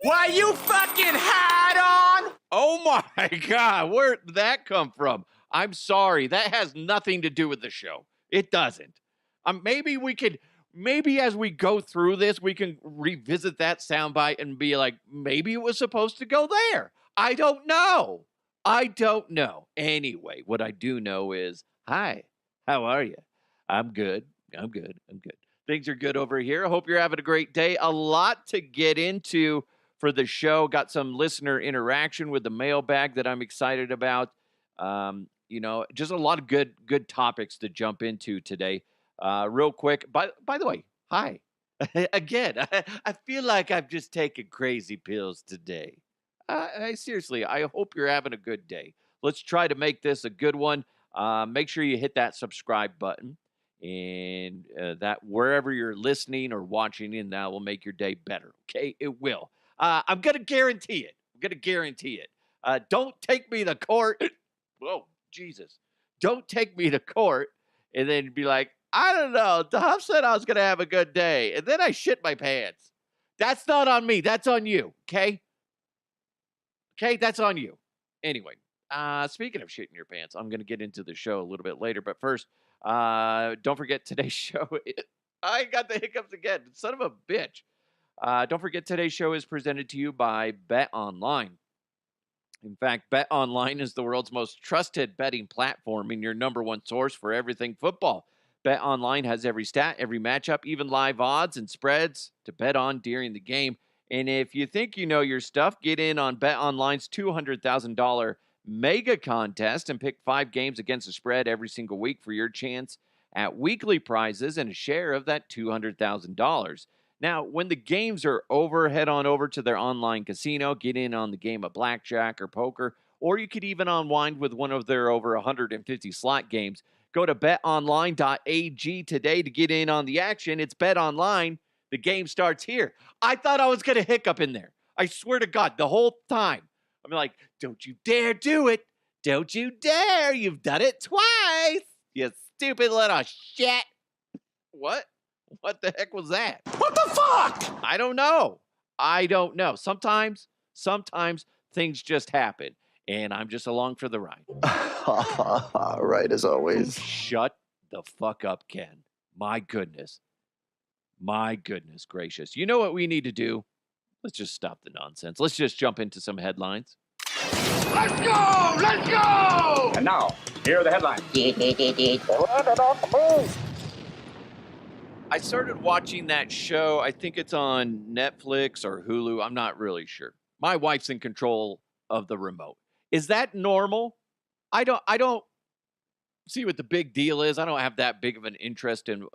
Why, you fucking hat on? Oh my God, where'd that come from? I'm sorry, that has nothing to do with the show. It doesn't. Maybe as we go through this, we can revisit that soundbite and be like, maybe it was supposed to go there. I don't know. Anyway, what I do know is, hi, how are you? I'm good. Things are good over here. I hope you're having a great day. A lot to get into for the show. Got some listener interaction with the mailbag that I'm excited about. Just a lot of good topics to jump into today. Real quick, by the way, hi. Again, I feel like I've just taken crazy pills today. Seriously, I hope you're having a good day. Let's try to make this a good one. Make sure you hit that subscribe button, and that wherever you're listening or watching in, that will make your day better. Okay, it will. I'm gonna guarantee it. Don't take me to court. Whoa, Jesus! Don't take me to court and then be like, I don't know. Duff said I was gonna have a good day, and then I shit my pants. That's not on me. That's on you. Okay. Okay, that's on you. Anyway, speaking of shitting your pants, I'm going to get into the show a little bit later. But first, don't forget today's show. I got the hiccups again. Son of a bitch. Don't forget today's show is presented to you by Bet Online. In fact, Bet Online is the world's most trusted betting platform and your number one source for everything football. Bet Online has every stat, every matchup, even live odds and spreads to bet on during the game. And if you think you know your stuff, get in on Bet Online's $200,000 mega contest and pick 5 games against the spread every single week for your chance at weekly prizes and a share of that $200,000. Now, when the games are over, head on over to their online casino, get in on the game of blackjack or poker, or you could even unwind with one of their over 150 slot games. Go to betonline.ag today to get in on the action. It's Bet Online. The game starts here. I thought I was going to hiccup in there. I swear to God, the whole time. I'm like, don't you dare do it. Don't you dare. You've done it twice. You stupid little shit. What? What the heck was that? What the fuck? I don't know. Sometimes things just happen, and I'm just along for the ride. Right, as always. Shut the fuck up, Ken. My goodness gracious. You know what we need to do? Let's just stop the nonsense. Let's just jump into some headlines. Let's go! And now, here are the headlines. I started watching that show. I think it's on Netflix or Hulu. I'm not really sure. My wife's in control of the remote. Is that normal? I don't see what the big deal is. I don't have that big of an interest in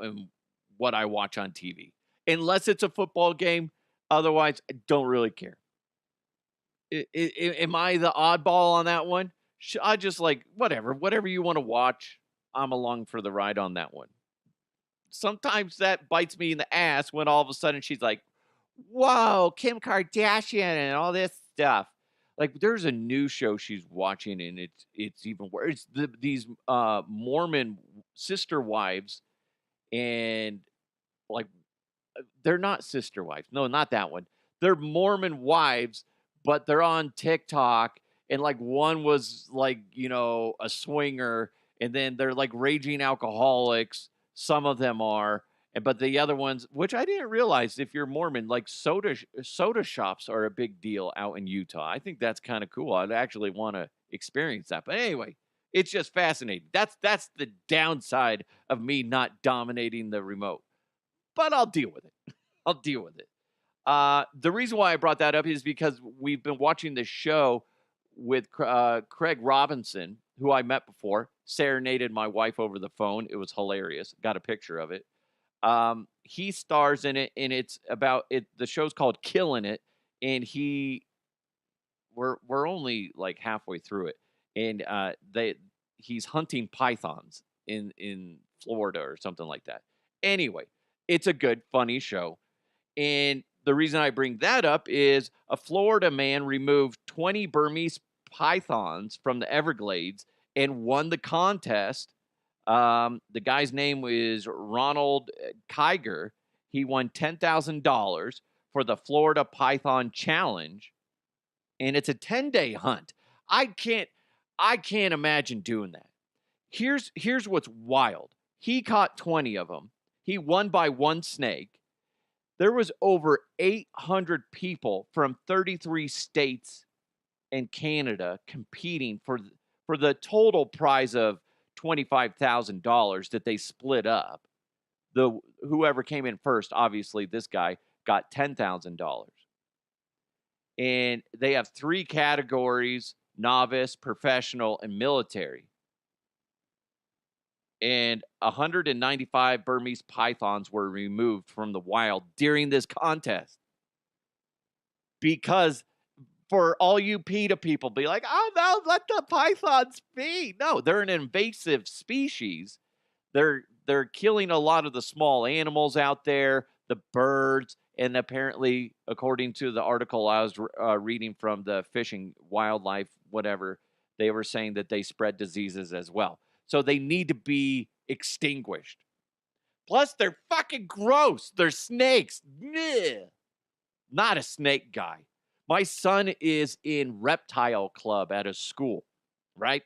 what I watch on TV. Unless it's a football game. Otherwise, I don't really care. Am I the oddball on that one? I just like, whatever you want to watch, I'm along for the ride on that one. Sometimes that bites me in the ass when all of a sudden she's like, whoa, Kim Kardashian and all this stuff. Like, there's a new show she's watching, and it's even worse. It's these Mormon sister wives, and like, they're not sister wives. No, not that one. They're Mormon wives, but they're on TikTok, and like one was like, a swinger, and then they're like raging alcoholics. Some of them are, but the other ones, which I didn't realize, if you're Mormon, like soda shops are a big deal out in Utah. I think that's kind of cool. I'd actually want to experience that. But anyway, it's just fascinating. That's the downside of me not dominating the remote. But I'll deal with it. The reason why I brought that up is because we've been watching this show with Craig Robinson, who I met before, serenaded my wife over the phone. It was hilarious. Got a picture of it. He stars in it, and it's about it. The show's called Killing It, and we're only like halfway through it, and he's hunting pythons in Florida or something like that. Anyway, it's a good, funny show, and the reason I bring that up is a Florida man removed 20 Burmese pythons from the Everglades and won the contest. The guy's name is Ronald Kiger. He won $10,000 for the Florida Python Challenge, and it's a 10-day hunt. I can't imagine doing that. Here's what's wild. He caught 20 of them. He won by one snake. There was over 800 people from 33 states and Canada competing for the total prize of $25,000 that they split up. Whoever came in first, obviously this guy got $10,000. And they have 3 categories: novice, professional, and military. And 195 Burmese pythons were removed from the wild during this contest. Because for all you PETA people be like, oh no, let the pythons be. No, they're an invasive species. They're killing a lot of the small animals out there, the birds, and apparently, according to the article I was reading from the Fishing Wildlife, whatever, they were saying that they spread diseases as well. So they need to be extinguished. Plus, they're fucking gross. They're snakes. Blech. Not a snake guy. My son is in reptile club at a school, right?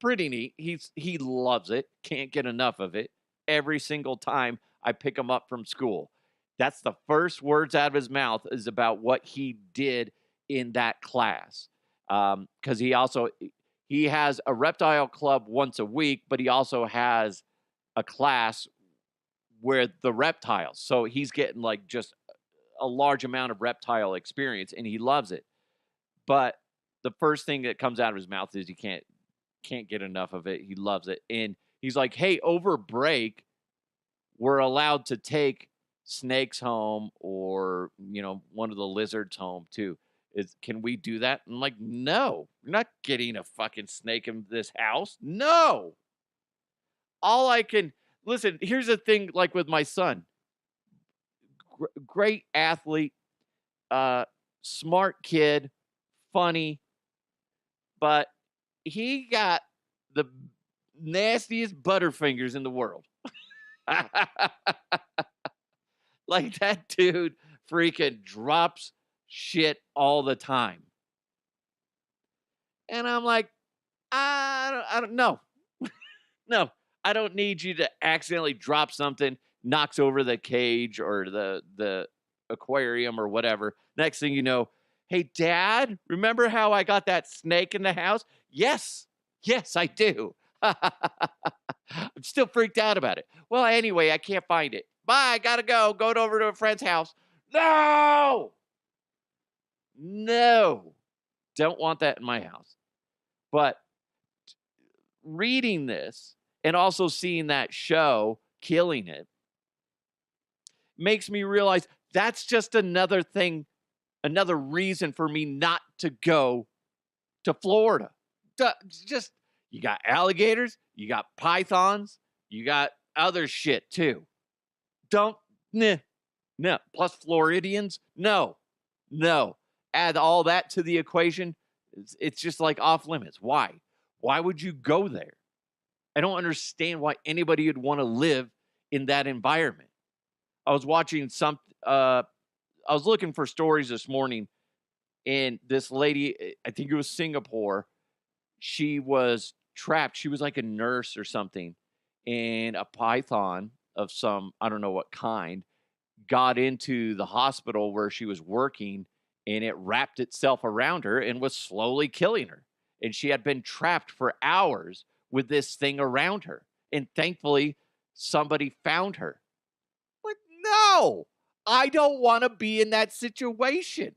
Pretty neat. He loves it. Can't get enough of it. Every single time I pick him up from school, that's the first words out of his mouth is about what he did in that class. Because he has a reptile club once a week, but he also has a class where the reptiles. So he's getting like just a large amount of reptile experience, and he loves it. But the first thing that comes out of his mouth is he can't get enough of it. He loves it. And he's like, hey, over break, we're allowed to take snakes home or, one of the lizards home too. Can we do that? I'm like, no, you're not getting a fucking snake in this house. No. Listen, here's the thing, like with my son, great athlete, smart kid, funny, but he got the nastiest butterfingers in the world. Like that dude freaking drops shit all the time. And I'm like, I don't know. No, I don't need you to accidentally drop something, knocks over the cage or the aquarium or whatever. Next thing you know, hey, Dad, remember how I got that snake in the house? Yes, I do. I'm still freaked out about it. Well, anyway, I can't find it. Bye, gotta go. Go over to a friend's house. No! Don't want that in my house. But reading this and also seeing that show, Killing It, makes me realize that's just another thing, another reason for me not to go to Florida. Just, you got alligators, you got pythons, you got other shit too. No. Plus Floridians, no. Add all that to the equation, it's just like off limits. Why? Why would you go there? I don't understand why anybody would want to live in that environment. I was watching I was looking for stories this morning, and this lady, I think it was Singapore, she was trapped. She was like a nurse or something, and a python of some, I don't know what kind, got into the hospital where she was working, and it wrapped itself around her and was slowly killing her. And she had been trapped for hours with this thing around her. And thankfully, somebody found her. Like, no, I don't want to be in that situation.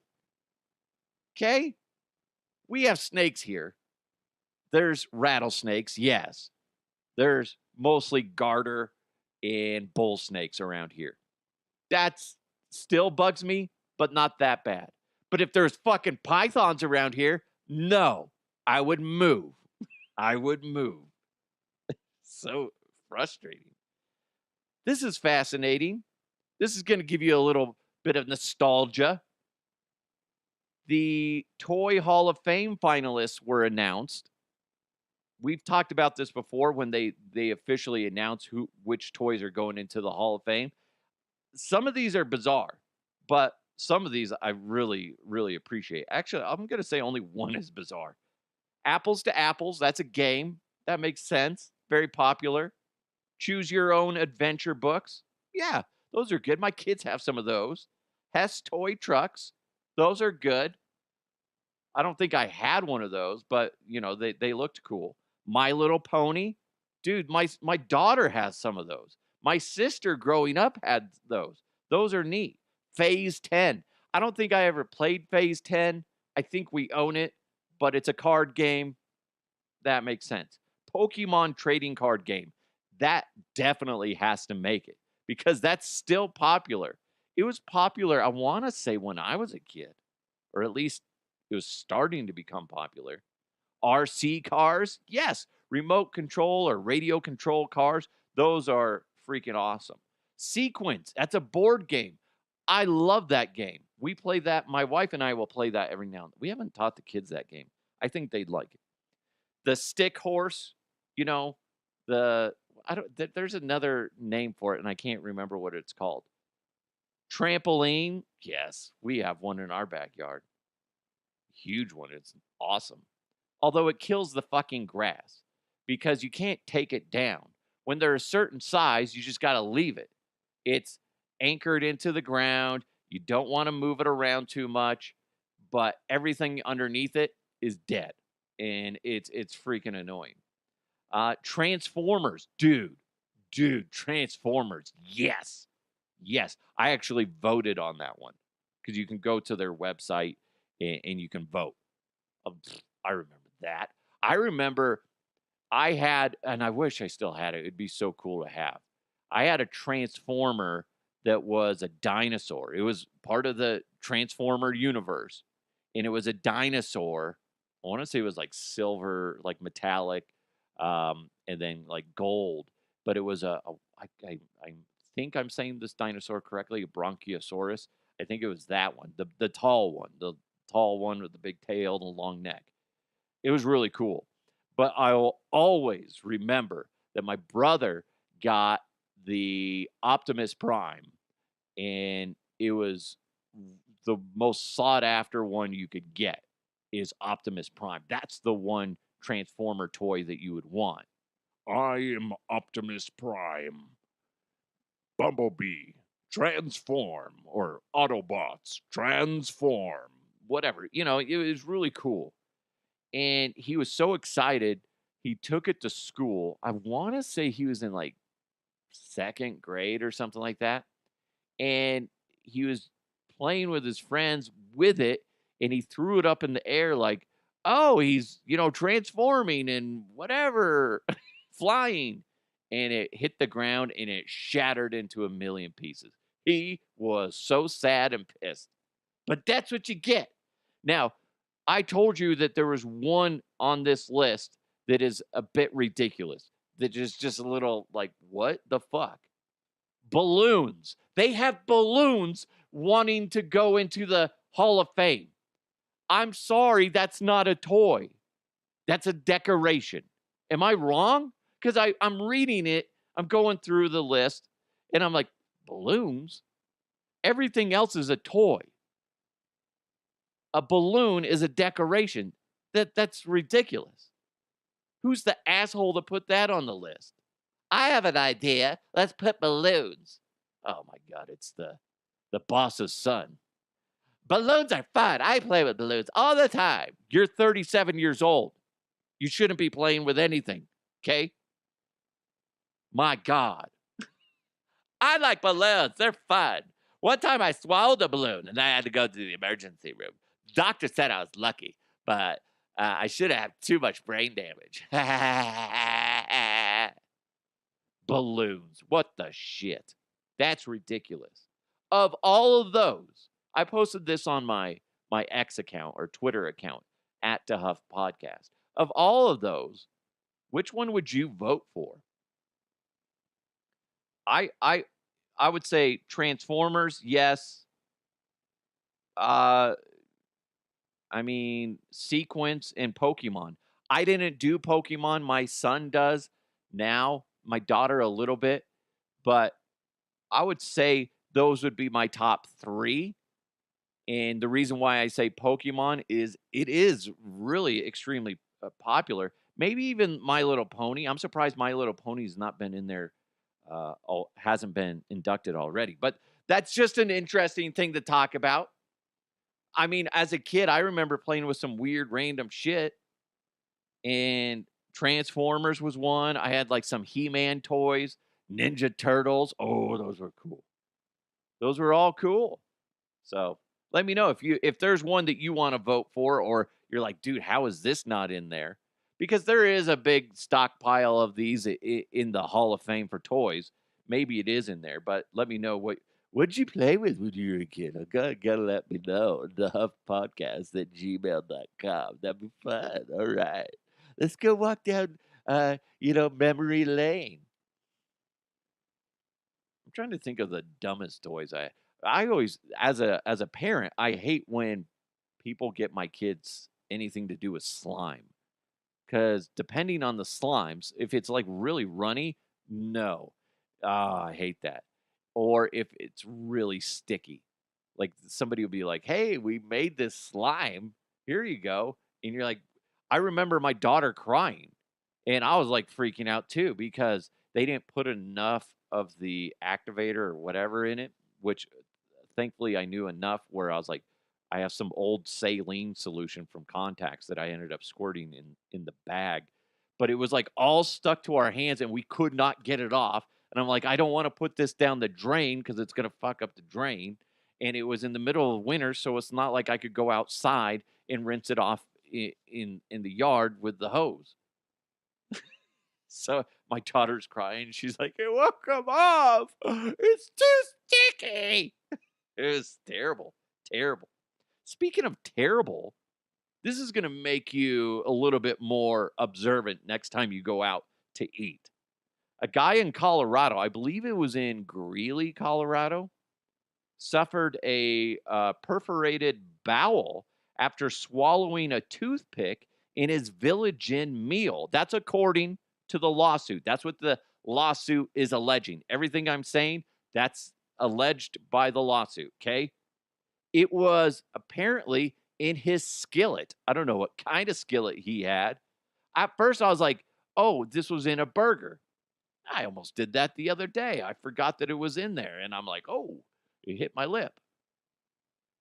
Okay? We have snakes here. There's rattlesnakes, yes. There's mostly garter and bull snakes around here. That's still bugs me, but not that bad. But if there's fucking pythons around here, no, I would move. I would move. So frustrating. This is fascinating. This is going to give you a little bit of nostalgia. The Toy Hall of Fame finalists were announced. We've talked about this before when they officially announce which toys are going into the Hall of Fame. Some of these are bizarre, but some of these I really, really appreciate. Actually, I'm going to say only one is bizarre. Apples to Apples, that's a game. That makes sense. Very popular. Choose Your Own Adventure books. Yeah, those are good. My kids have some of those. Hess toy trucks. Those are good. I don't think I had one of those, but they looked cool. My Little Pony. Dude, my daughter has some of those. My sister growing up had those. Those are neat. Phase 10. I don't think I ever played Phase 10. I think we own it, but it's a card game. That makes sense. Pokemon trading card game. That definitely has to make it because that's still popular. It was popular, I want to say, when I was a kid, or at least it was starting to become popular. RC cars, yes. Remote control or radio control cars, those are freaking awesome. Sequence, that's a board game. I love that game. We play that. My wife and I will play that every now and then. We haven't taught the kids that game. I think they'd like it. The stick horse, you know, there's another name for it, and I can't remember what it's called. Trampoline, yes, we have one in our backyard. Huge one. It's awesome. Although it kills the fucking grass because you can't take it down. When they're a certain size, you just got to leave it. It's anchored into the ground. You don't want to move it around too much, but everything underneath it is dead, and it's freaking annoying. Transformers, dude, Transformers, yes. I actually voted on that one because you can go to their website and you can vote. I remember that. I remember I had, and I wish I still had it. It'd be so cool to have. I had a Transformer that was a dinosaur. It was part of the Transformer universe, and it was a dinosaur. I want to say it was like silver, like metallic, and then like gold. But it was I think I'm saying this dinosaur correctly, a Bronchiosaurus. I think it was that one, the tall one with the big tail and the long neck. It was really cool. But I'll always remember that my brother got the Optimus Prime, and it was the most sought after one you could get is Optimus Prime. That's the one Transformer toy that you would want. I am Optimus Prime. Bumblebee, transform, or Autobots, transform. Whatever. It was really cool. And he was so excited. He took it to school. I want to say he was in like second grade or something like that. And he was playing with his friends with it. And he threw it up in the air like, oh, he's, transforming and whatever, flying. And it hit the ground and it shattered into a million pieces. He was so sad and pissed. But that's what you get. Now, I told you that there was one on this list that is a bit ridiculous. That is just a little like, what the fuck? Balloons. They have balloons wanting to go into the Hall of Fame. I'm sorry, that's not a toy. That's a decoration. Am I wrong? Because I'm reading it. I'm going through the list, and I'm like, balloons? Everything else is a toy. A balloon is a decoration. That's ridiculous. Who's the asshole to put that on the list? I have an idea. Let's put balloons. Oh my God, it's the boss's son. Balloons are fun. I play with balloons all the time. You're 37 years old. You shouldn't be playing with anything, okay? My God. I like balloons. They're fun. One time I swallowed a balloon and I had to go to the emergency room. Doctor said I was lucky, but I should have too much brain damage. Balloons. What the shit? That's ridiculous. Of all of those, I posted this on my X account or Twitter account at DeHuff Podcast. Of all of those, which one would you vote for? I would say Transformers, yes. I mean, Sequence and Pokemon. I didn't do Pokemon. My son does now. My daughter a little bit. But I would say those would be my top three. And the reason why I say Pokemon is it is really extremely popular. Maybe even My Little Pony. I'm surprised My Little Pony's not been in there, hasn't been inducted already. But that's just an interesting thing to talk about. I mean, as a kid, I remember playing with some weird random shit, and Transformers was one. I had like some He-Man toys, Ninja Turtles. Oh, those were cool. Those were all cool. So let me know if there's one that you want to vote for, or you're like, dude, how is this not in there? Because there is a big stockpile of these in the Hall of Fame for toys. Maybe it is in there, but let me know what'd you play with when you were a kid? Gotta let me know. The Huff Podcast at gmail.com. That'd be fun. All right. Let's go walk down memory lane. I'm trying to think of the dumbest toys I always as a parent, I hate when people get my kids anything to do with slime. Because depending on the slimes, if it's like really runny, no. I hate that. Or if it's really sticky. Like somebody will be like, hey, we made this slime. Here you go. And you're like, I remember my daughter crying. And I was like freaking out too because they didn't put enough of the activator or whatever in it, which thankfully I knew enough where I was like, I have some old saline solution from contacts that I ended up squirting in the bag. But it was like all stuck to our hands and we could not get it off. And I'm like, I don't want to put this down the drain because it's going to fuck up the drain. And it was in the middle of winter, so it's not like I could go outside and rinse it off in the yard with the hose. So my daughter's crying. She's like, it won't come off. It's too sticky. It was terrible. Terrible. Speaking of terrible, this is going to make you a little bit more observant next time you go out to eat. A guy in Colorado, I believe it was in Greeley, Colorado, suffered a perforated bowel after swallowing a toothpick in his Village Inn meal. That's according to the lawsuit. That's what the lawsuit is alleging. Everything I'm saying, that's alleged by the lawsuit, okay? It was apparently in his skillet. I don't know what kind of skillet he had. At first, I was like, oh, this was in a burger. I almost did that the other day. I forgot that it was in there. And I'm like, oh, it hit my lip.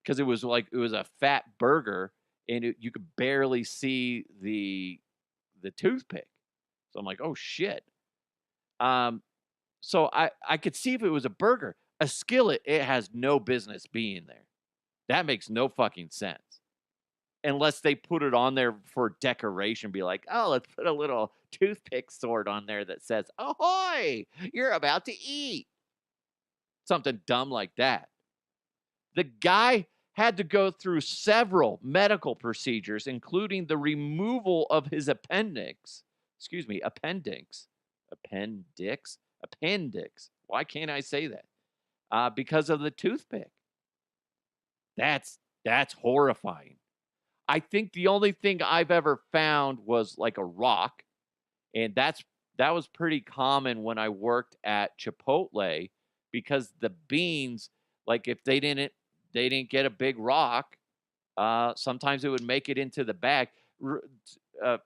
Because it was a fat burger and you could barely see the toothpick. So I'm like, oh, shit. So I could see if it was a burger. A skillet, it has no business being there. That makes no fucking sense. Unless they put it on there for decoration, be like, oh, let's put a little toothpick sword on there that says, ahoy, you're about to eat. Something dumb like that. The guy had to go through several medical procedures, including the removal of his appendix. Appendix. Why can't I say that? Because of the toothpick. That's horrifying. I think the only thing I've ever found was like a rock, and that was pretty common when I worked at Chipotle because the beans, like if they didn't get a big rock, sometimes it would make it into the bag. At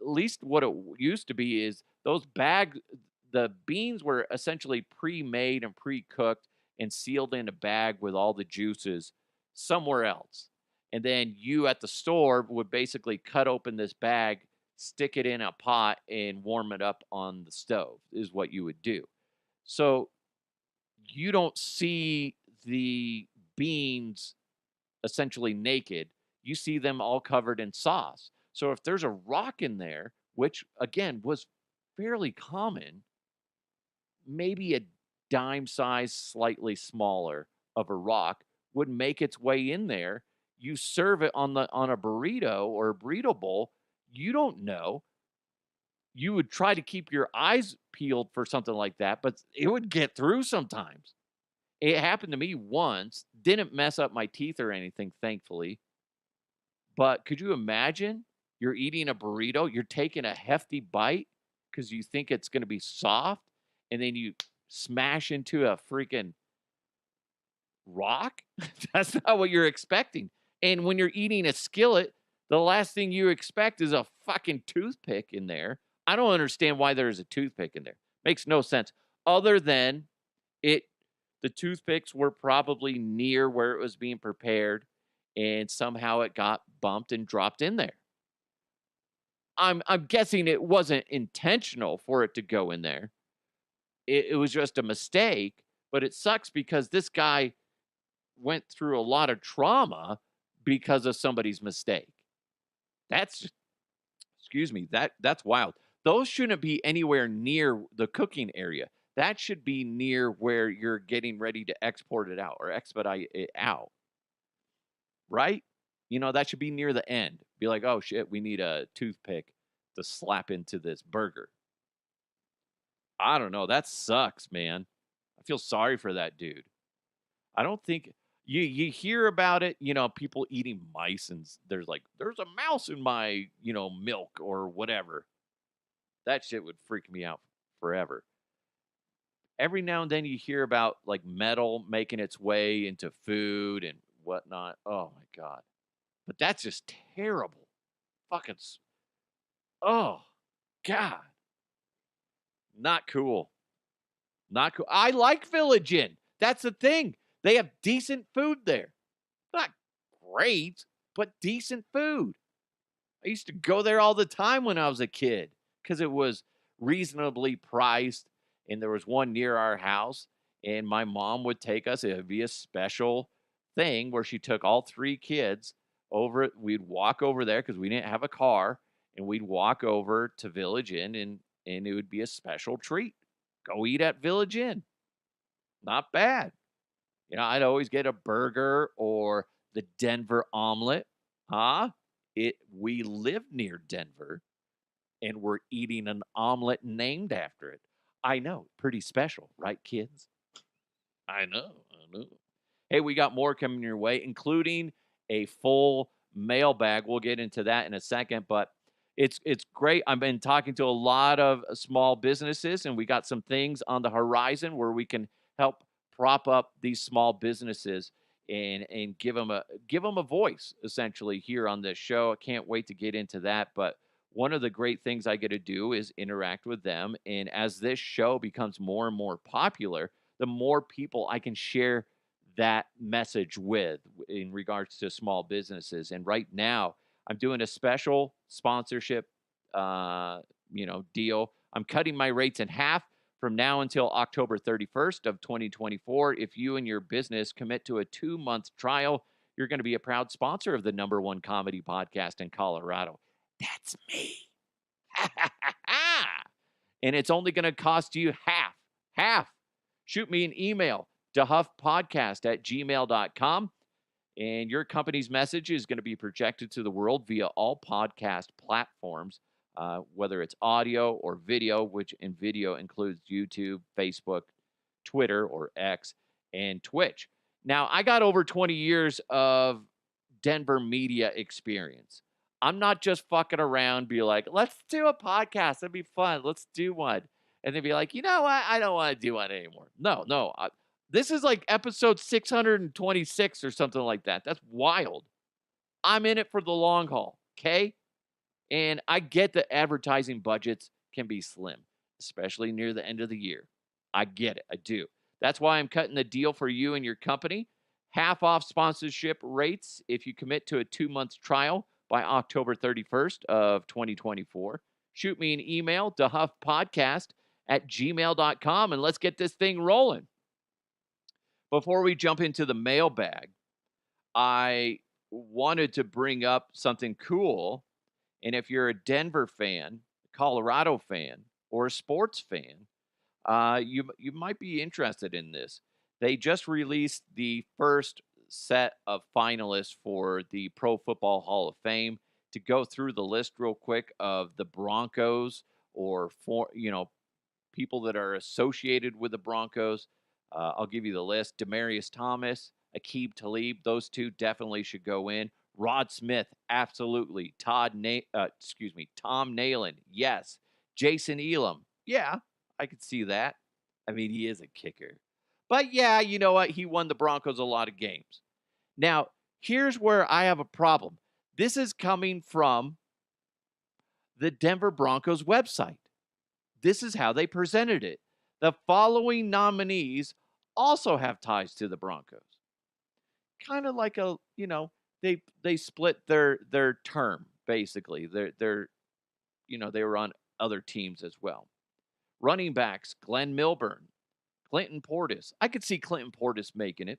least what it used to be is the beans were essentially pre-made and pre-cooked and sealed in a bag with all the juices somewhere else. And then you at the store would basically cut open this bag, stick it in a pot, and warm it up on the stove is what you would do. So you don't see the beans essentially naked. You see them all covered in sauce. So if there's a rock in there, which again was fairly common, maybe a dime size, slightly smaller of a rock would make its way in there. You serve it on a burrito or a burrito bowl. You don't know. You would try to keep your eyes peeled for something like that, but it would get through sometimes. It happened to me once. Didn't mess up my teeth or anything, thankfully. But could you imagine? You're eating a burrito, you're taking a hefty bite because you think it's going to be soft, and then you smash into a freaking rock? That's not what you're expecting. And when you're eating a skillet, the last thing you expect is a fucking toothpick in there. I don't understand why there's a toothpick in there. Makes no sense. Other than it, the toothpicks were probably near where it was being prepared, and somehow it got bumped and dropped in there. I'm guessing it wasn't intentional for it to go in there. It was just a mistake, but it sucks because this guy went through a lot of trauma because of somebody's mistake. That's excuse me, that's wild. Those shouldn't be anywhere near the cooking area. That should be near where you're getting ready to export it out or expedite it out, right? That should be near the end. Be like, oh shit, we need a toothpick to slap into this burger. I don't know. That sucks, man. I feel sorry for that dude. I don't think you hear about it, people eating mice and there's a mouse in my, milk or whatever. That shit would freak me out forever. Every now and then you hear about like metal making its way into food and whatnot. Oh my God. But that's just terrible. Fucking, oh God. Not cool. Not cool. I like Village Inn. That's the thing. They have decent food there. Not great, but decent food. I used to go there all the time when I was a kid because it was reasonably priced. And there was one near our house. And my mom would take us. It would be a special thing where she took all 3 kids over. We'd walk over there because we didn't have a car. And we'd walk over to Village Inn and it would be a special treat. Go eat at Village Inn. Not bad. I'd always get a burger or the Denver omelet. Huh? We live near Denver, and we're eating an omelet named after it. I know, pretty special, right, kids? I know. Hey, we got more coming your way, including a full mailbag. We'll get into that in a second, but it's great. I've been talking to a lot of small businesses, and we got some things on the horizon where we can help prop up these small businesses and give them a voice essentially here on this show. I can't wait to get into that. But one of the great things I get to do is interact with them. And as this show becomes more and more popular, the more people I can share that message with in regards to small businesses. And right now, I'm doing a special sponsorship, deal. I'm cutting my rates in half from now until October 31st of 2024. If you and your business commit to a 2-month trial, you're going to be a proud sponsor of the #1 comedy podcast in Colorado. That's me. And it's only going to cost you half. Shoot me an email, dehuffpodcast@gmail.com. And your company's message is going to be projected to the world via all podcast platforms, whether it's audio or video, which in video includes YouTube, Facebook, Twitter or X, and Twitch. Now, I got over 20 years of Denver media experience. I'm not just fucking around, be like, let's do a podcast. It'd be fun. Let's do one. And then be like, you know what? I don't want to do one anymore. No. This is like episode 626 or something like that. That's wild. I'm in it for the long haul, okay? And I get that advertising budgets can be slim, especially near the end of the year. I get it. I do. That's why I'm cutting the deal for you and your company. Half off sponsorship rates if you commit to a 2-month trial by October 31st of 2024. Shoot me an email, dehuffpodcast@gmail.com, and let's get this thing rolling. Before we jump into the mailbag, I wanted to bring up something cool. And if you're a Denver fan, Colorado fan, or a sports fan, you might be interested in this. They just released the first set of finalists for the Pro Football Hall of Fame. To go through the list real quick of the Broncos or people that are associated with the Broncos. I'll give you the list. Demaryius Thomas, Aqib Talib, those two definitely should go in. Rod Smith, absolutely. Tom Nalen, yes. Jason Elam, yeah, I could see that. I mean, he is a kicker. But yeah, you know what? He won the Broncos a lot of games. Now, here's where I have a problem. This is coming from the Denver Broncos website. This is how they presented it. The following nominees also have ties to the Broncos. Kind of like they split their term basically. They were on other teams as well. Running backs: Glenn Milburn, Clinton Portis. I could see Clinton Portis making it.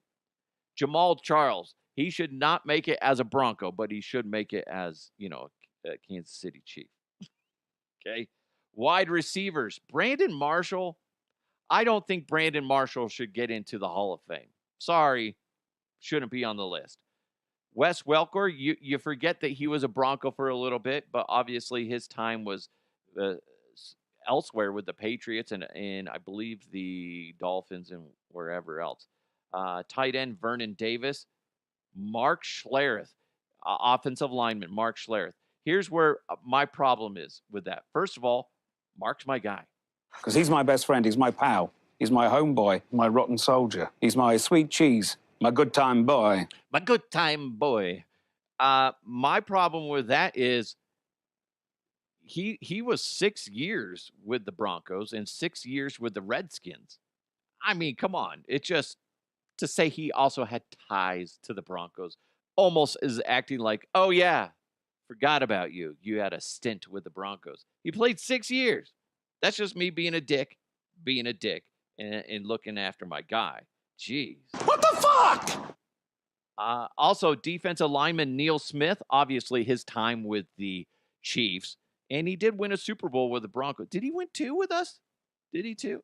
Jamal Charles. He should not make it as a Bronco, but he should make it as, a Kansas City Chief. Okay. Wide receivers: Brandon Marshall. I don't think Brandon Marshall should get into the Hall of Fame. Sorry, shouldn't be on the list. Wes Welker, you forget that he was a Bronco for a little bit, but obviously his time was uh, elsewhere with the Patriots and I believe the Dolphins and wherever else. Tight end Vernon Davis, Mark Schlereth, offensive lineman Mark Schlereth. Here's where my problem is with that. First of all, Mark's my guy. Because he's my best friend, he's my pal, he's my homeboy, my rotten soldier, he's my sweet cheese, my good time boy. My good time boy. My problem with that is he was 6 years with the Broncos and 6 years with the Redskins. I mean, come on. It just to say he also had ties to the Broncos almost is acting like, oh yeah, forgot about you. You had a stint with the Broncos. He played 6 years. That's just me being a dick, and looking after my guy. Jeez. What the fuck? Also, defensive lineman Neil Smith, obviously his time with the Chiefs, and he did win a Super Bowl with the Broncos. Did he win 2 with us? Did he 2?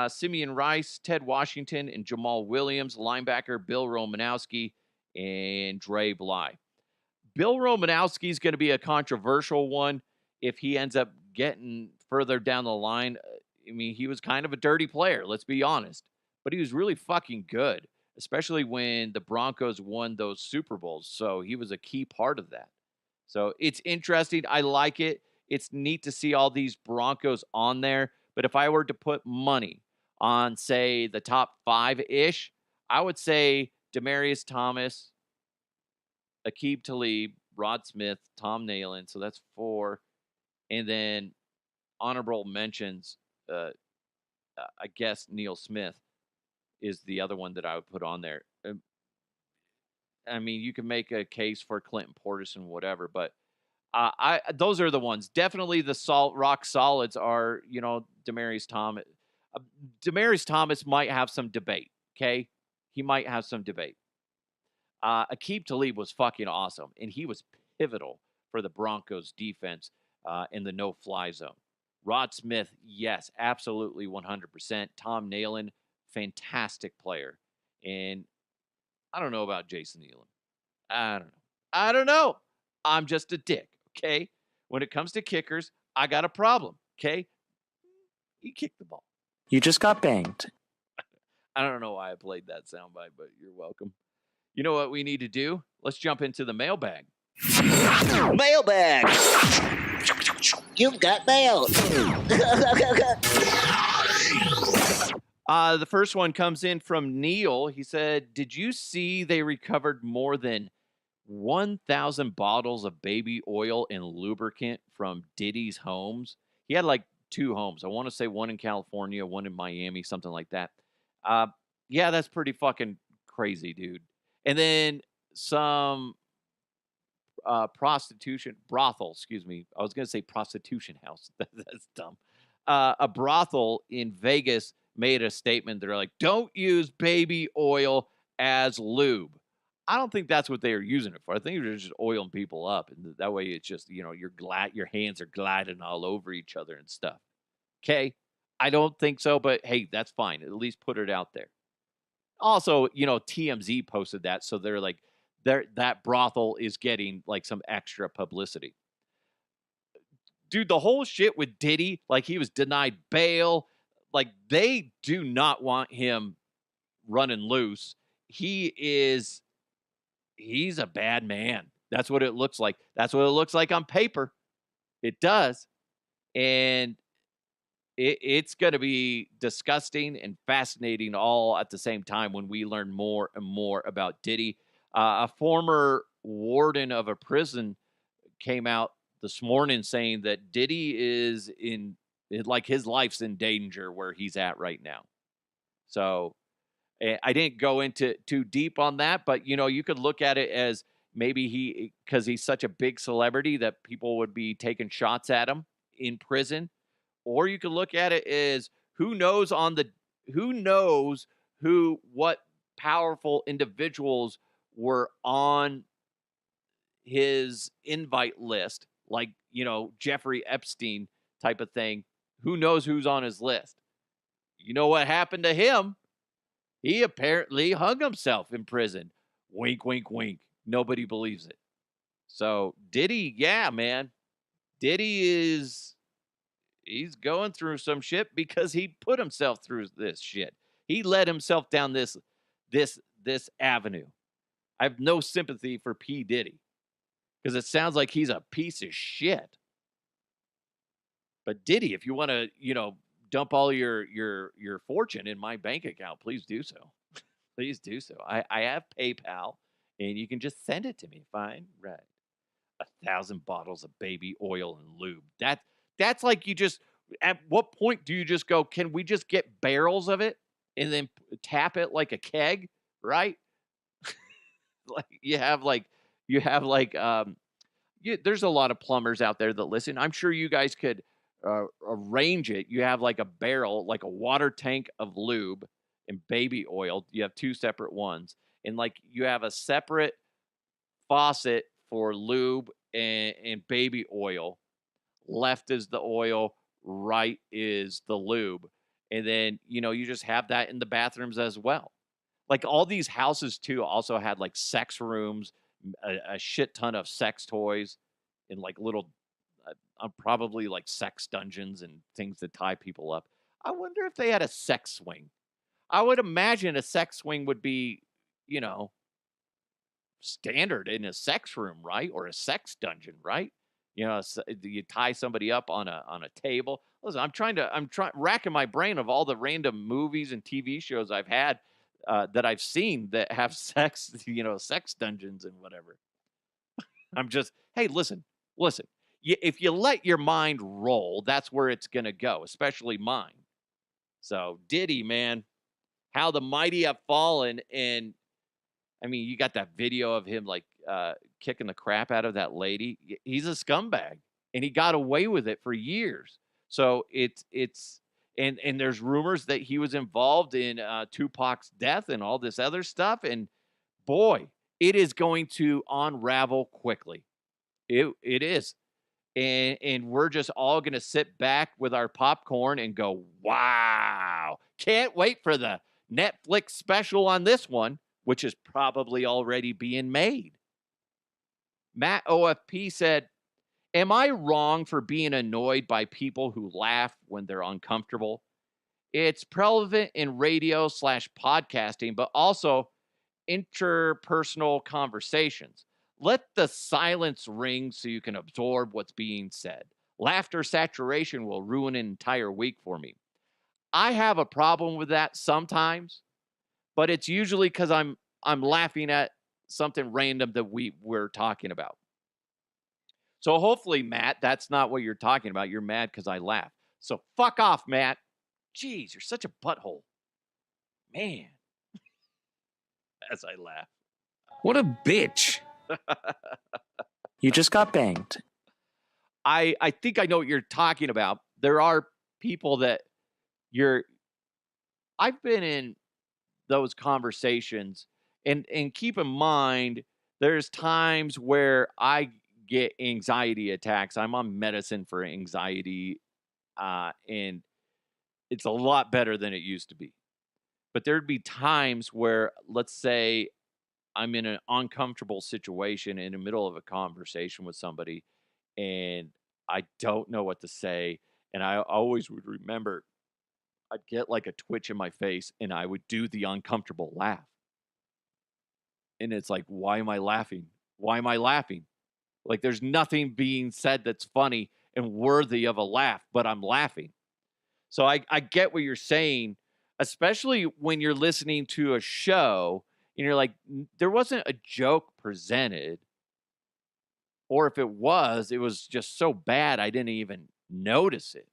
Simeon Rice, Ted Washington, and Jamal Williams, linebacker Bill Romanowski, and Dre Bly. Bill Romanowski is going to be a controversial one if he ends up getting further down the line. I mean, he was kind of a dirty player, let's be honest, but he was really fucking good, especially when the Broncos won those Super Bowls. So he was a key part of that. So it's interesting. I like it. It's neat to see all these Broncos on there. But if I were to put money on, say, the top 5-ish, I would say Demaryius Thomas, Aqib Talib, Rod Smith, Tom Nalen. So that's 4. And then honorable mentions, I guess Neil Smith is the other one that I would put on there. I mean, you can make a case for Clinton Portis and whatever, but those are the ones. Definitely the rock solids are, Demaryius Thomas. Demaryius Thomas might have some debate, okay? He might have some debate. Aqib Talib was fucking awesome, and he was pivotal for the Broncos defense in the no-fly zone. Rod Smith, yes, absolutely 100%. Tom Nalen, fantastic player. And I don't know about Jason Elam. I don't know. I'm just a dick, okay? When it comes to kickers, I got a problem, okay? He kicked the ball. You just got banged. I don't know why I played that soundbite, but you're welcome. You know what we need to do? Let's jump into the mailbag. Mailbag. You've got mail. The first one comes in from Neil. He said, did you see they recovered more than 1,000 bottles of baby oil and lubricant from Diddy's homes? He had like 2 homes. I want to say one in California, one in Miami, something like that. Yeah, that's pretty fucking crazy, dude. And then some brothel, excuse me. I was going to say prostitution house. That's dumb. A brothel in Vegas made a statement. They're like, don't use baby oil as lube. I don't think that's what they are using it for. I think they're just oiling people up. And that way it's just, your hands are gliding all over each other and stuff. Okay. I don't think so, but hey, that's fine. At least put it out there. Also, TMZ posted that. So they're like, that brothel is getting like some extra publicity. Dude, the whole shit with Diddy, like he was denied bail. Like they do not want him running loose. He's a bad man. That's what it looks like. That's what it looks like on paper. It does. And it's going to be disgusting and fascinating all at the same time when we learn more and more about Diddy. A former warden of a prison came out this morning saying that Diddy is like his life's in danger where he's at right now. So I didn't go into too deep on that, but you could look at it as maybe because he's such a big celebrity that people would be taking shots at him in prison, or you could look at it as who knows what powerful individuals were on his invite list, like Jeffrey Epstein type of thing. Who knows who's on his list? You know what happened to him? He apparently hung himself in prison. Wink, wink, wink. Nobody believes it. So Diddy, yeah, man. He's going through some shit because he put himself through this shit. He led himself down this avenue. I have no sympathy for P. Diddy because it sounds like he's a piece of shit. But Diddy, if you want to, dump all your fortune in my bank account, please do so. Please do so. I have PayPal, and you can just send it to me. Fine, right? 1,000 bottles of baby oil and lube. That's like you just. At what point do you just go? Can we just get barrels of it and then tap it like a keg, right? Like there's a lot of plumbers out there that listen. I'm sure you guys could arrange it. You have like a barrel, like a water tank of lube and baby oil. You have two separate ones, and like you have a separate faucet for lube and baby oil. Left is the oil, right is the lube, and then you just have that in the bathrooms as well. Like all these houses too also had like sex rooms, a shit ton of sex toys, and like little, probably like sex dungeons and things that tie people up. I wonder if they had a sex swing. I would imagine a sex swing would be, standard in a sex room, right? Or a sex dungeon, right? You tie somebody up on a table. Listen, I'm trying racking my brain of all the random movies and TV shows I've had that I've seen that have sex, sex dungeons and whatever. I'm just, hey, listen. If you let your mind roll, that's where it's gonna go, especially mine. So Diddy, man, how the mighty have fallen, and I mean, you got that video of him like kicking the crap out of that lady. He's a scumbag, and he got away with it for years. So and there's rumors that he was involved in Tupac's death and all this other stuff. And boy, it is going to unravel quickly. It is. And we're just all going to sit back with our popcorn and go, wow, can't wait for the Netflix special on this one, which is probably already being made. Matt OFP said, am I wrong for being annoyed by people who laugh when they're uncomfortable? It's prevalent in radio/podcasting, but also interpersonal conversations. Let the silence ring so you can absorb what's being said. Laughter saturation will ruin an entire week for me. I have a problem with that sometimes, but it's usually because I'm laughing at something random that we're talking about. So hopefully, Matt, that's not what you're talking about. You're mad because I laugh. So fuck off, Matt. Jeez, you're such a butthole. Man. As I laugh. What a bitch. You just got banged. I think I know what you're talking about. There are people that I've been in those conversations, and keep in mind, there's times where I get anxiety attacks. I'm on medicine for anxiety, and it's a lot better than it used to be. But there'd be times where, let's say, I'm in an uncomfortable situation in the middle of a conversation with somebody, and I don't know what to say. And I always would remember, I'd get like a twitch in my face, and I would do the uncomfortable laugh. And it's like, why am I laughing? Why am I laughing? Like, there's nothing being said that's funny and worthy of a laugh, but I'm laughing. So I get what you're saying, especially when you're listening to a show and you're like, there wasn't a joke presented. Or if it was just so bad I didn't even notice it.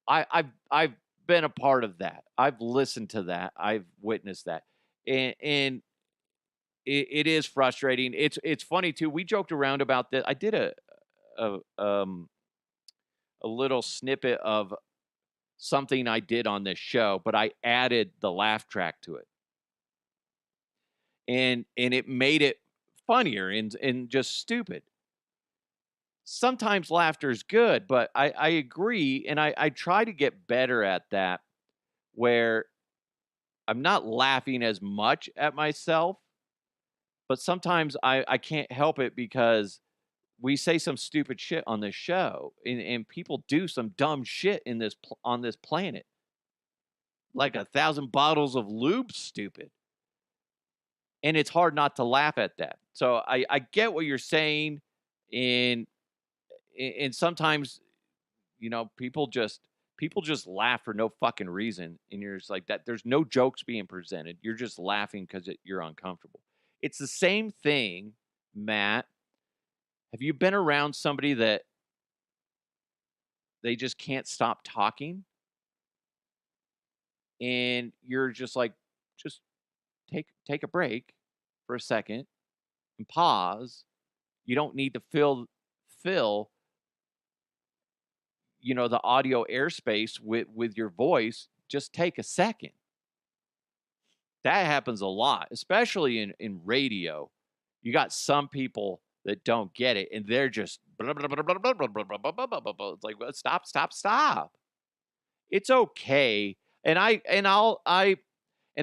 I've been a part of that. I've listened to that. I've witnessed that. And it is frustrating. It's funny too. We joked around about this. I did a little snippet of something I did on this show, but I added the laugh track to it. And it made it funnier and just stupid. Sometimes laughter is good, but I agree, and I try to get better at that, where I'm not laughing as much at myself, but sometimes I can't help it because we say some stupid shit on this show, and people do some dumb shit on this planet, like 1,000 bottles of lube, stupid, and it's hard not to laugh at that. So I get what you're saying, and sometimes, people just laugh for no fucking reason, and you're just like that. There's no jokes being presented. You're just laughing because you're uncomfortable. It's the same thing, Matt. Have you been around somebody that they just can't stop talking, and you're just like, just take a break for a second and pause. You don't need to fill the audio airspace with your voice. Just take a second. That happens a lot, especially in radio. You got some people that don't get it, and they're just it's like, stop. It's okay. And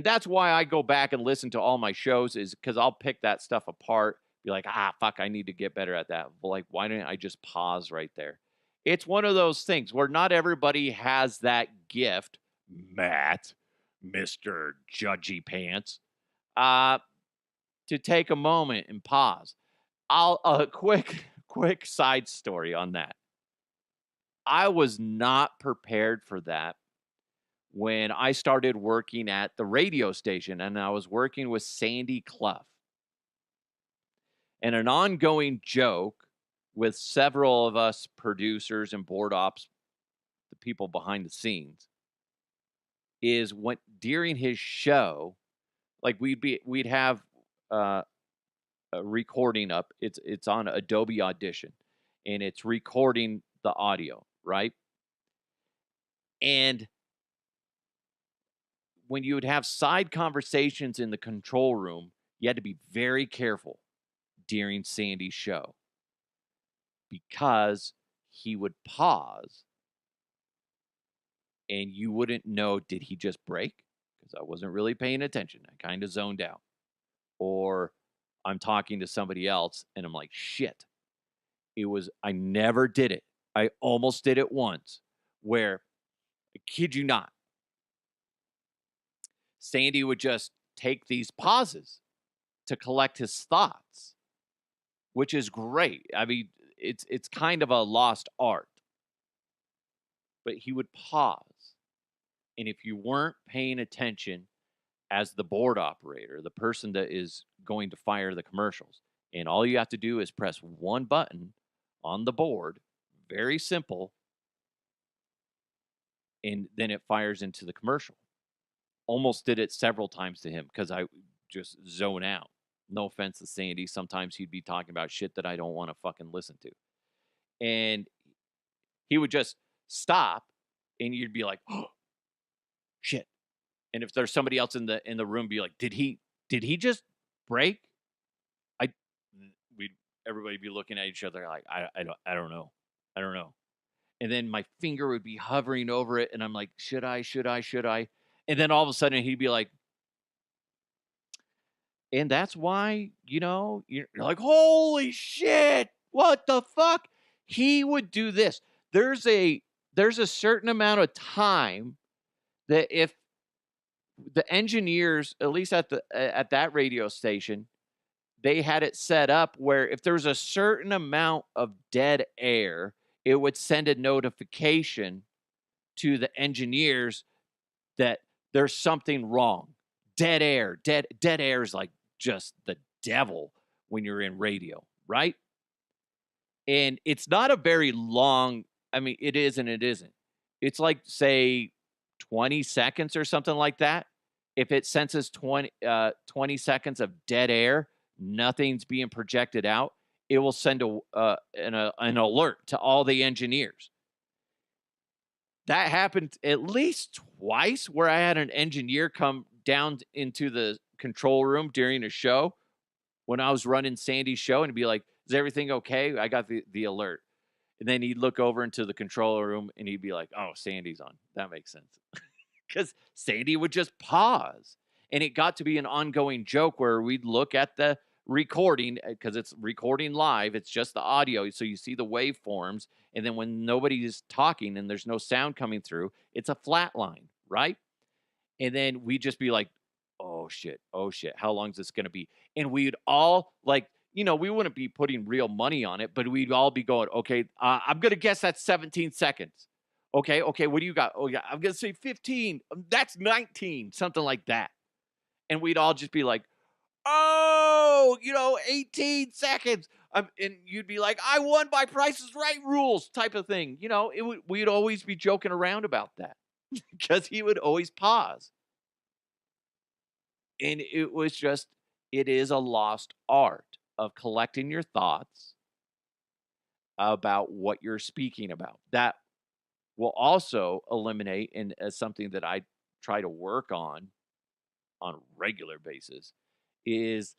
that's why I go back and listen to all my shows, is because I'll pick that stuff apart, be like, fuck, I need to get better at that. Well, like, why don't I just pause right there? It's one of those things where not everybody has that gift, Matt, Mr. Judgy Pants, to take a moment and pause. A quick side story on that. I was not prepared for that when I started working at the radio station, and I was working with Sandy Clough. And an ongoing joke with several of us producers and board ops, the people behind the scenes, is when during his show, like we'd have a recording up. It's on Adobe Audition, and it's recording the audio, right? And when you would have side conversations in the control room, you had to be very careful during Sandy's show, because he would pause and you wouldn't know, did he just break? Because I wasn't really paying attention. I kind of zoned out. Or I'm talking to somebody else and I'm like, shit. I never did it. I almost did it once where, I kid you not, Sandy would just take these pauses to collect his thoughts, which is great. I mean, it's kind of a lost art. But he would pause. And if you weren't paying attention as the board operator, the person that is going to fire the commercials, and all you have to do is press one button on the board, very simple, and then it fires into the commercial. Almost did it several times to him because I just zone out. No offense to Sandy. Sometimes he'd be talking about shit that I don't want to fucking listen to. And he would just stop, and you'd be like, oh, shit. And if there's somebody else in the room, be like, did he just break? Everybody be looking at each other like, I don't know. And then my finger would be hovering over it, and I'm like, should I? And then all of a sudden he'd be like, and that's why, you're like, holy shit, what the fuck? He would do this. There's a certain amount of time that if the engineers, at least at that radio station, they had it set up where if there was a certain amount of dead air, it would send a notification to the engineers that there's something wrong. Dead air. Dead air is like just the devil when you're in radio, right? And it's not a very long, I mean, it is and it isn't. It's like, say, 20 seconds or something like that. If it senses 20 seconds of dead air, nothing's being projected out, it will send an alert to all the engineers. That happened at least twice where I had an engineer come down into the control room during a show when I was running Sandy's show and be like, is everything okay? I got the alert. And then he'd look over into the control room and he'd be like, oh, Sandy's on. That makes sense. Because Sandy would just pause. And it got to be an ongoing joke where we'd look at the recording, because it's recording live. It's just the audio. So you see the waveforms. And then when nobody is talking and there's no sound coming through, it's a flat line, right? And then we'd just be like, oh, shit. How long is this going to be? And we'd all like, you know, we wouldn't be putting real money on it, but we'd all be going, okay, I'm going to guess that's 17 seconds. Okay, what do you got? Oh, yeah, I'm going to say 15. That's 19, something like that. And we'd all just be like, oh, 18 seconds. And you'd be like, I won by Price is Right rules type of thing. We'd always be joking around about that because he would always pause. And it is a lost art of collecting your thoughts about what you're speaking about. That will also eliminate, and as something that I try to work on a regular basis, is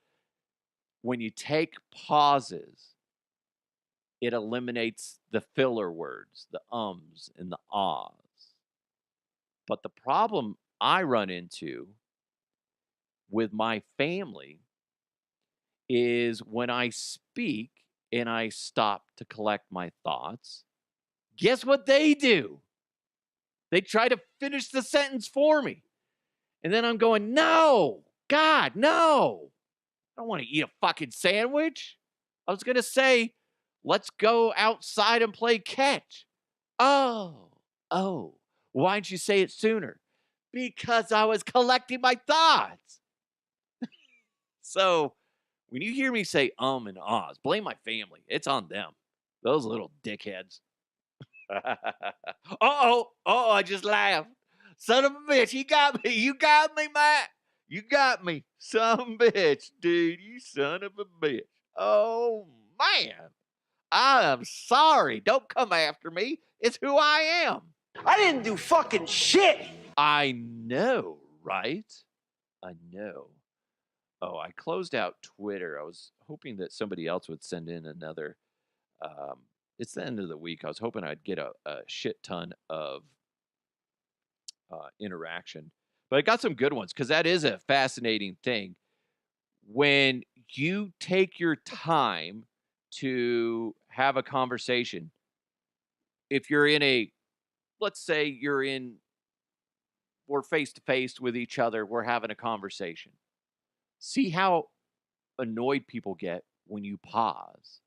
when you take pauses, it eliminates the filler words, the ums and the ahs. But the problem I run into with my family is when I speak and I stop to collect my thoughts, guess what they do? They try to finish the sentence for me. And then I'm going, no, God, no. I don't want to eat a fucking sandwich. I was going to say, let's go outside and play catch. Oh, why didn't you say it sooner? Because I was collecting my thoughts. So when you hear me say and ahs, blame my family. It's on them. Those little dickheads. I just laughed. Son of a bitch, you got me, Matt. You got me, son of a bitch, dude, you son of a bitch. Oh, man, I am sorry. Don't come after me. It's who I am. I didn't do fucking shit. I know, right? I know. Oh, I closed out Twitter. I was hoping that somebody else would send in another. It's the end of the week. I was hoping I'd get a shit ton of interaction. But I got some good ones because that is a fascinating thing. When you take your time to have a conversation, if you're let's say we're face to face with each other, we're having a conversation. See how annoyed people get when you pause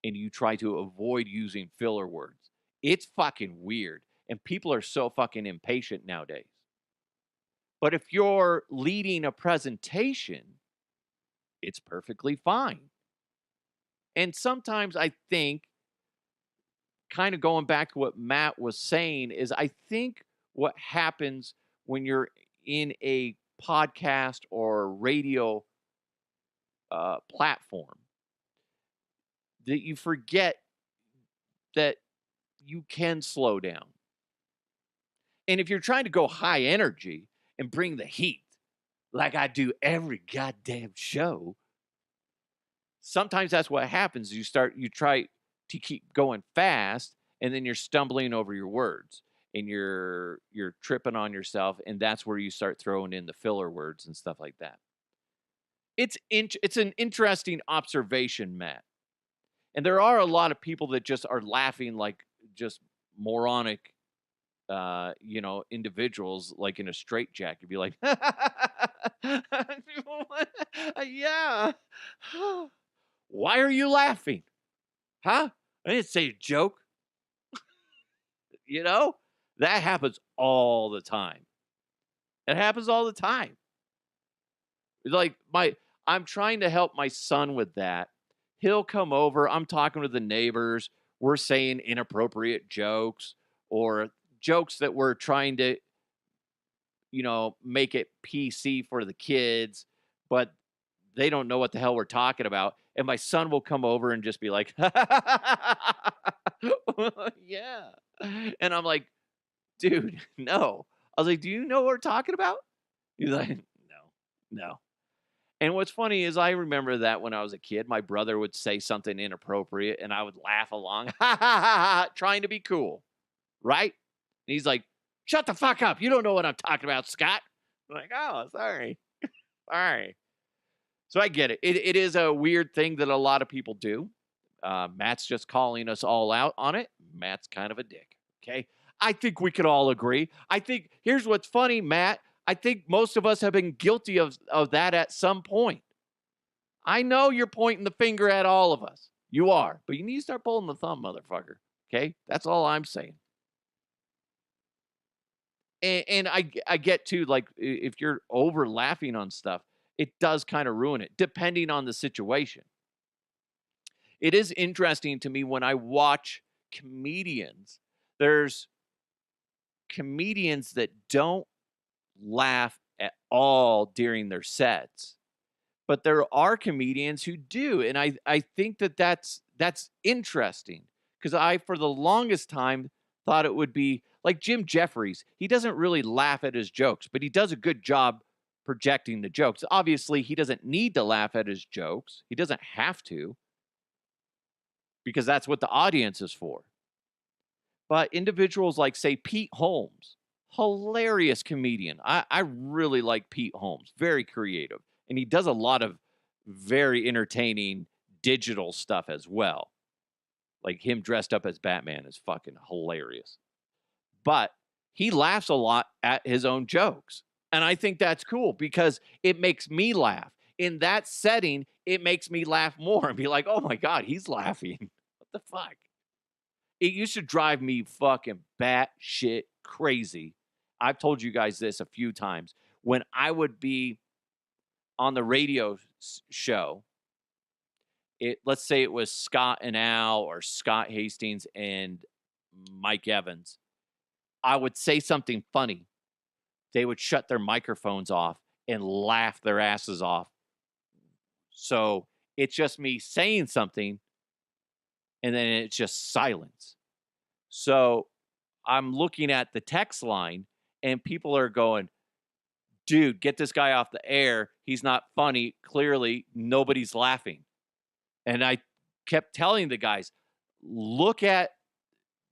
and you try to avoid using filler words. It's fucking weird. And people are so fucking impatient nowadays. But if you're leading a presentation, it's perfectly fine. And sometimes I think, kind of going back to what Matt was saying, is I think what happens when you're in a podcast or radio platform, that you forget that you can slow down. And if you're trying to go high energy and bring the heat, like I do every goddamn show, sometimes that's what happens. You try to keep going fast, and then you're stumbling over your words, and you're tripping on yourself, and that's where you start throwing in the filler words and stuff like that. It's an interesting observation, Matt. And there are a lot of people that just are laughing like just moronic, individuals, like in a straitjacket. You'd be like, yeah. Why are you laughing? Huh? I didn't say a joke. That happens all the time. It happens all the time. Like I'm trying to help my son with that. He'll come over. I'm talking to the neighbors. We're saying inappropriate jokes or jokes that we're trying to, make it PC for the kids, but they don't know what the hell we're talking about. And my son will come over and just be like, yeah. And I'm like, dude, no. I was like, do you know what we're talking about? He's like, no. And what's funny is I remember that when I was a kid, my brother would say something inappropriate and I would laugh along, trying to be cool, right? And he's like, shut the fuck up. You don't know what I'm talking about, Scott. I'm like, oh, sorry. Sorry. So I get it. It is a weird thing that a lot of people do. Matt's just calling us all out on it. Matt's kind of a dick, okay? I think we could all agree. I think, here's what's funny, Matt. I think most of us have been guilty of that at some point. I know you're pointing the finger at all of us. You are. But you need to start pulling the thumb, motherfucker. Okay? That's all I'm saying. And I get, too, like, if you're over laughing on stuff, it does kind of ruin it, depending on the situation. It is interesting to me when I watch comedians. There's comedians that don't laugh at all during their sets, but there are comedians who do, and I think that's interesting, because I, for the longest time, thought it would be like Jim Jeffries. He doesn't really laugh at his jokes, but he does a good job projecting the jokes. Obviously, he doesn't need to laugh at his jokes. He doesn't have to, because that's what the audience is for. But individuals like, say, Pete Holmes, hilarious comedian. I really like Pete Holmes. Very creative. And he does a lot of very entertaining digital stuff as well. Like him dressed up as Batman is fucking hilarious. But he laughs a lot at his own jokes. And I think that's cool because it makes me laugh. In that setting, it makes me laugh more and be like, oh my God, he's laughing. What the fuck? It used to drive me fucking batshit crazy. I've told you guys this a few times. When I would be on the radio show, let's say it was Scott and Al or Scott Hastings and Mike Evans, I would say something funny. They would shut their microphones off and laugh their asses off. So it's just me saying something, and then it's just silence. So I'm looking at the text line, and people are going, dude, get this guy off the air. He's not funny. Clearly, nobody's laughing. And I kept telling the guys, look at,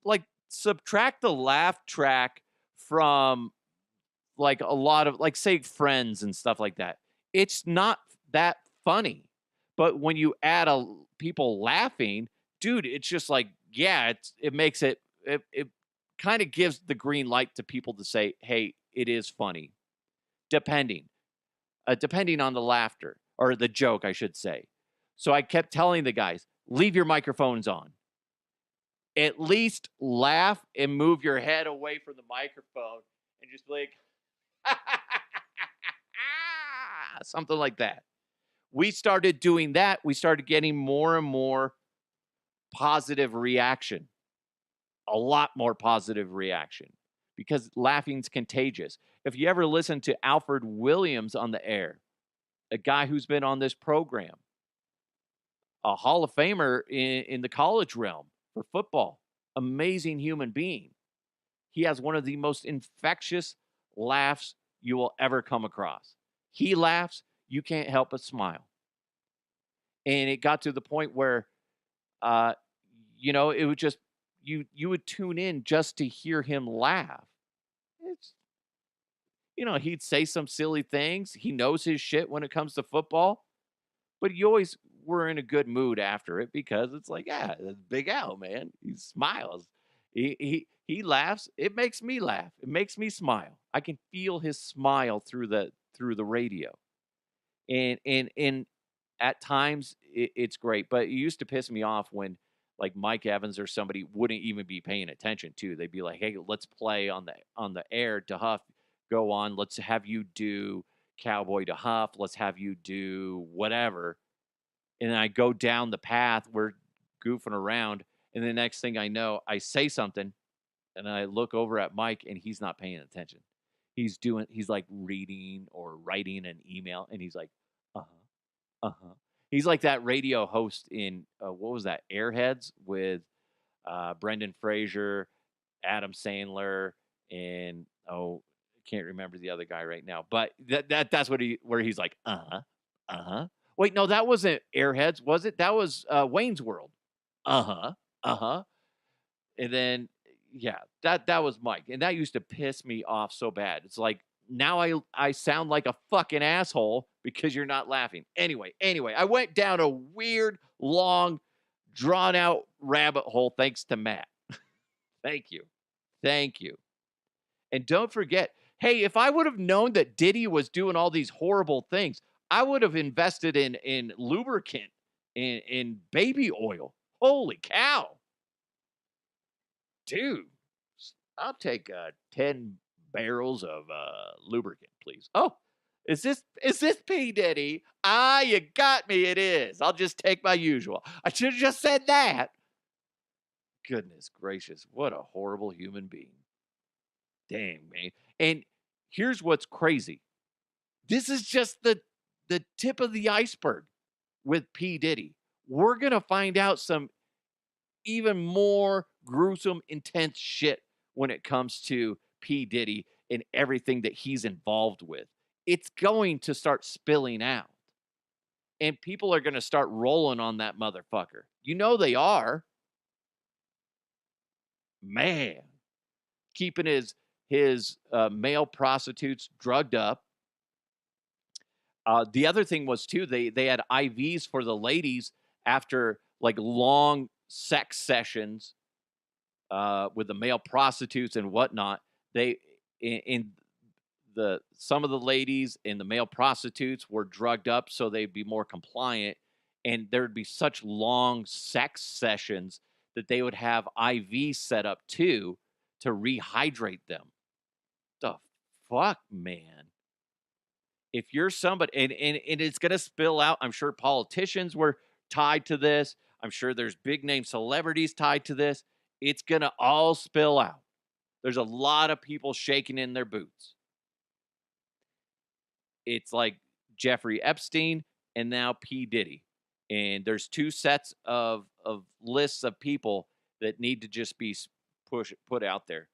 like, subtract the laugh track from, like, a lot of, like, say, Friends and stuff like that. It's not that funny. But when you add people laughing, dude, it's just like, yeah, it makes it kind of gives the green light to people to say, hey, it is funny. Depending on the laughter, or the joke, I should say. So I kept telling the guys, leave your microphones on. At least laugh and move your head away from the microphone and just like, something like that. We started doing that. We started getting more and more positive reaction. A lot more positive reaction. Because laughing's contagious. If you ever listen to Alfred Williams on the air, a guy who's been on this program, a Hall of Famer in the college realm for football, amazing human being. He has one of the most infectious laughs you will ever come across. He laughs, you can't help but smile. And it got to the point where, it would just, you would tune in just to hear him laugh. It's, he'd say some silly things. He knows his shit when it comes to football, but you always were in a good mood after it because it's like, yeah, that's Big Al, man. He smiles. He laughs. It makes me laugh. It makes me smile. I can feel his smile through the radio. And at times it's great, but it used to piss me off when, like Mike Evans or somebody wouldn't even be paying attention to. They'd be like, "Hey, let's play on the air to Huff. Go on. Let's have you do Cowboy to Huff. Let's have you do whatever." And then I go down the path. We're goofing around, and the next thing I know, I say something, and I look over at Mike, and he's not paying attention. He's like reading or writing an email, and he's like, uh huh, uh huh. He's like that radio host in what was that, Airheads, with Brendan Fraser, Adam Sandler, and I can't remember the other guy right now. But that's where he's like, uh huh, uh huh. Wait, no, that wasn't Airheads, was it? That was Wayne's World. Uh huh, uh huh. And then yeah, that was Mike, and that used to piss me off so bad. It's like now I sound like a fucking asshole because you're not laughing. Anyway, I went down a weird, long, drawn out rabbit hole thanks to Matt. Thank you. And don't forget, hey, if I would have known that Diddy was doing all these horrible things, I would have invested in lubricant, in baby oil. Holy cow. Dude, I'll take 10 barrels of lubricant, please. Oh, is this P. Diddy? Ah, you got me. It is. I'll just take my usual. I should have just said that. Goodness gracious, what a horrible human being. Dang, man. And here's what's crazy. This is just the tip of the iceberg with P. Diddy. We're going to find out some even more gruesome, intense shit when it comes to P. Diddy and everything that he's involved with. It's going to start spilling out. And people are going to start rolling on that motherfucker. You know they are. Man. Keeping his male prostitutes drugged up. The other thing was, too, they had IVs for the ladies after, like, long sex sessions with the male prostitutes and whatnot. Some of the ladies and the male prostitutes were drugged up so they'd be more compliant, and there'd be such long sex sessions that they would have IVs set up too to rehydrate them. The fuck, man. If you're somebody, and it's going to spill out, I'm sure politicians were tied to this. I'm sure there's big name celebrities tied to this. It's going to all spill out. There's a lot of people shaking in their boots. It's like Jeffrey Epstein and now P. Diddy. And there's two sets of lists of people that need to just be put out there.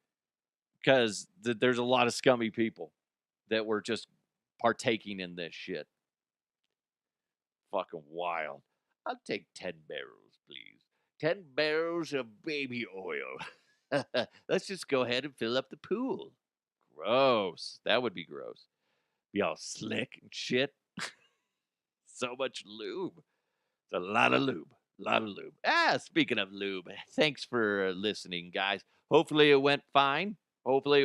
Because there's a lot of scummy people that were just partaking in this shit. Fucking wild. I'll take 10 barrels, please. 10 barrels of baby oil. Let's just go ahead and fill up the pool. Gross. That would be gross. Be all slick and shit. So much lube. It's a lot of lube. Speaking of lube, thanks for listening, guys. Hopefully it went fine. Hopefully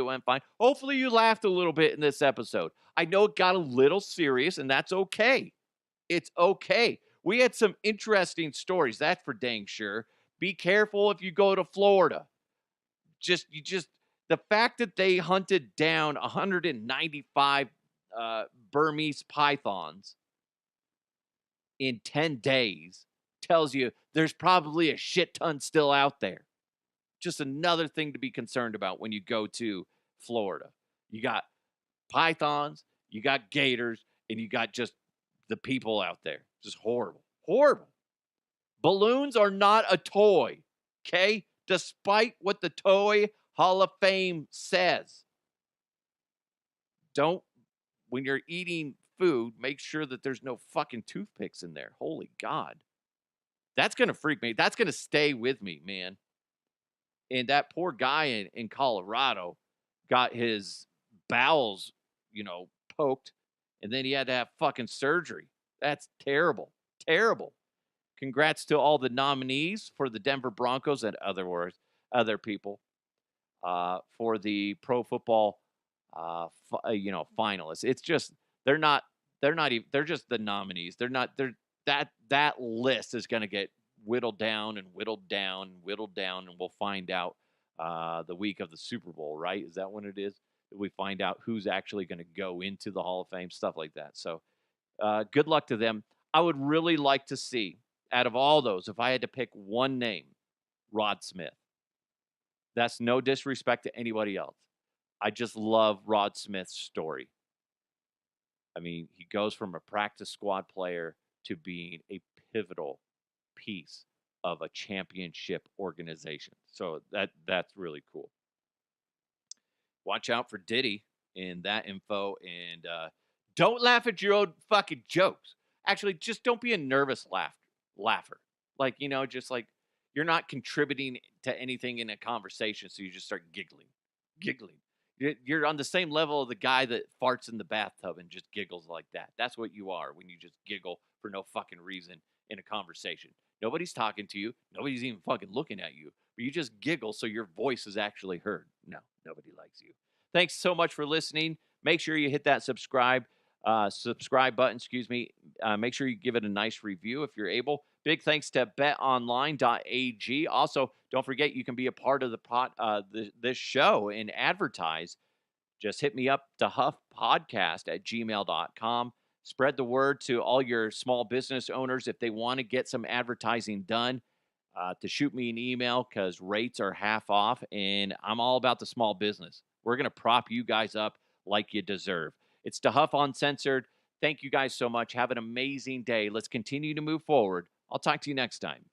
you laughed a little bit in this episode. I know it got a little serious, and that's okay. It's okay. We had some interesting stories, that's for dang sure. Be careful if you go to Florida. The fact that they hunted down 195 Burmese pythons in 10 days tells you there's probably a shit ton still out there. Just another thing to be concerned about when you go to Florida. You got pythons, you got gators, and you got just the people out there. Just horrible. Horrible. Balloons are not a toy, okay? Despite what the Toy Hall of Fame says. When you're eating food, make sure that there's no fucking toothpicks in there. Holy God. That's going to freak me. That's going to stay with me, man. And that poor guy in Colorado got his bowels, poked, and then he had to have fucking surgery. That's terrible. Terrible. Congrats to all the nominees for the Denver Broncos and other people for the pro football, finalists. It's just they're just the nominees. That list is going to get whittled down and whittled down and whittled down, and we'll find out the week of the Super Bowl, right? Is that when it is? We find out who's actually going to go into the Hall of Fame, stuff like that. So good luck to them. I would really like to see, out of all those, if I had to pick one name, Rod Smith. That's no disrespect to anybody else. I just love Rod Smith's story. I mean, he goes from a practice squad player to being a pivotal piece of a championship organization. So that's really cool. Watch out for Diddy in that info, and don't laugh at your own fucking jokes. Actually, just don't be a nervous laugher. Like, just like you're not contributing to anything in a conversation, so you just start giggling. You're on the same level of the guy that farts in the bathtub and just giggles like that. That's what you are when you just giggle for no fucking reason in a conversation. Nobody's talking to you. Nobody's even fucking looking at you. But you just giggle so your voice is actually heard. No, nobody likes you. Thanks so much for listening. Make sure you hit that subscribe button, make sure you give it a nice review if you're able. Big thanks to betonline.ag. Also, don't forget you can be a part of this show and advertise. Just hit me up, DeHuffPodcast@gmail.com. Spread the word to all your small business owners if they want to get some advertising done, to shoot me an email, because rates are half off, and I'm all about the small business. We're going to prop you guys up like you deserve. It's DeHuff Uncensored. Thank you guys so much. Have an amazing day. Let's continue to move forward. I'll talk to you next time.